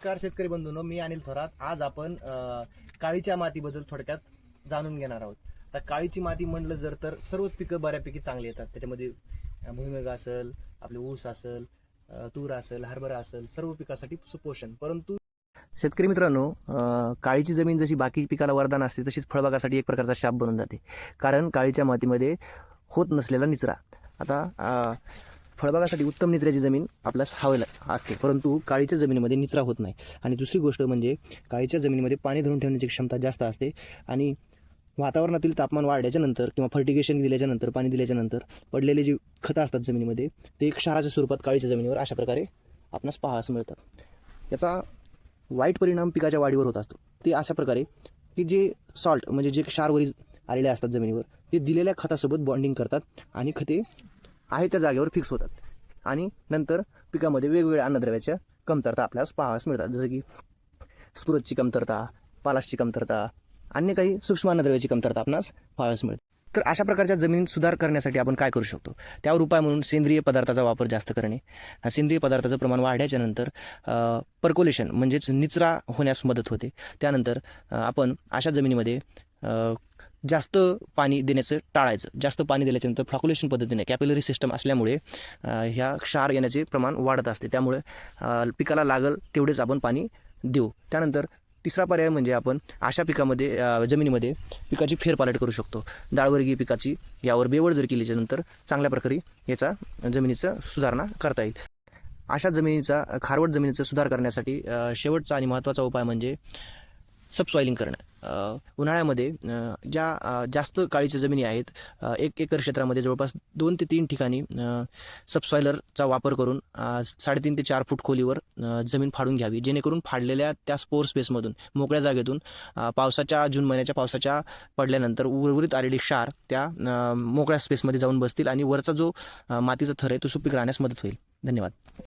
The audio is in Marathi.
नमस्कार शेतकरी बंधूंनो, मी अनिल थोरात. आज आपण काळीच्या मातीबद्दल थोडक्यात जाणून घेणार आहोत. तर काळीची माती म्हणलं जर तर सर्वच पिकं बऱ्यापैकी चांगली येतात. त्याच्यामध्ये भुईमुग असेल, आपले ऊस असेल, तूर असेल, हरभरा असेल, सर्व पिकासाठी सुपोषण. परंतु शेतकरी मित्रांनो, काळीची जमीन जशी बाकी पिकाला वरदान असते तशीच फळबागासाठी एक प्रकारचा शाप बनून जाते. कारण काळीच्या मातीमध्ये होत नसलेला निचरा. आता फळबागासाठी उत्तम निचऱ्याची जमीन आपल्यास हवी असते, परंतु काळीच्या जमिनीमध्ये निचरा होत नाही. आणि दुसरी गोष्ट म्हणजे काळीच्या जमिनीमध्ये पाणी धरून ठेवण्याची क्षमता जास्त असते. आणि वातावरणातील तापमान वाढल्याच्या नंतर किंवा फर्टिगेशन दिल्याच्या नंतर, पाणी दिल्याच्या नंतर पडलेले जे खतं असतात जमिनीमध्ये, ते एक क्षाराच्या स्वरूपात काळीच्या जमिनीवर अशा प्रकारे आपणास पाहायला मिळतात. याचा वाईट परिणाम पिकाच्या वाढीवर होत असतो. ते अशा प्रकारे की जे सॉल्ट म्हणजे जे क्षारवरी आलेले असतात जमिनीवर, ते दिलेल्या खतासोबत बॉन्डिंग करतात आणि खते आहे त्या जागेवर फिक्स होतात. आणि नंतर पिकामध्ये वेगवेगळ्या अन्नद्रव्याच्या कमतरता आपल्याला पाहावयास मिळतात, जसं की स्फुरदची कमतरता, पालाशची कमतरता, अन्य काही सूक्ष्म अन्नद्रव्याची कमतरता आपणास पाहावयास मिळते. तर अशा प्रकारच्या जमीन सुधार करण्यासाठी आपण काय करू शकतो? त्यावर उपाय म्हणून सेंद्रिय पदार्थाचा वापर जास्त करणे. सेंद्रिय पदार्थाचं प्रमाण वाढल्याच्या नंतर पर्कोलेशन म्हणजेच निचरा होण्यास मदत होते. त्यानंतर आपण अशा जमिनीमध्ये जास्त पाणी देण्याचं टाळायचं. जास्त पाणी दिल्याच्यानंतर फ्लॉक्युलेशन पद्धतीने कॅपिलरी सिस्टम असल्यामुळे ह्या क्षार येण्याचे प्रमाण वाढत असते. त्यामुळे पिकाला लागल तेवढेच आपण पाणी देऊ. त्यानंतर तिसरा पर्याय म्हणजे आपण अशा पिकामध्ये जमिनीमध्ये पिकाची फेरपालट करू शकतो. डाळवर्गीय पिकाची यावर बेवड जर केल्याच्यानंतर चांगल्या प्रकारे याचा जमिनीचं सुधारणा करता येईल. अशा जमिनीचा खारवट जमिनीचा सुधार करण्यासाठी शेवटचा आणि महत्त्वाचा उपाय म्हणजे सबसॉइलिंग करणं. उन्हाळ्यामध्ये ज्या जास्त काळीच्या जमिनी आहेत, 1 एकर क्षेत्रामध्ये जवळपास 2 ते 3 ठिकाणी सबसॉइलरचा वापर करून 3.5 ते 4 फूट खोलीवर जमीन फाडून घ्यावी, जेणेकरून फाडलेल्या त्या स्पोर स्पेसमधून, मोकळ्या जागेतून जून महिन्याच्या पावसाच्या पडल्यानंतर उर्वरित आलेली क्षार त्या मोकळ्या स्पेसमध्ये जाऊन बसतील आणि वरचा जो मातीचा थर आहे तो सुपीक राहण्यास मदत होईल. धन्यवाद.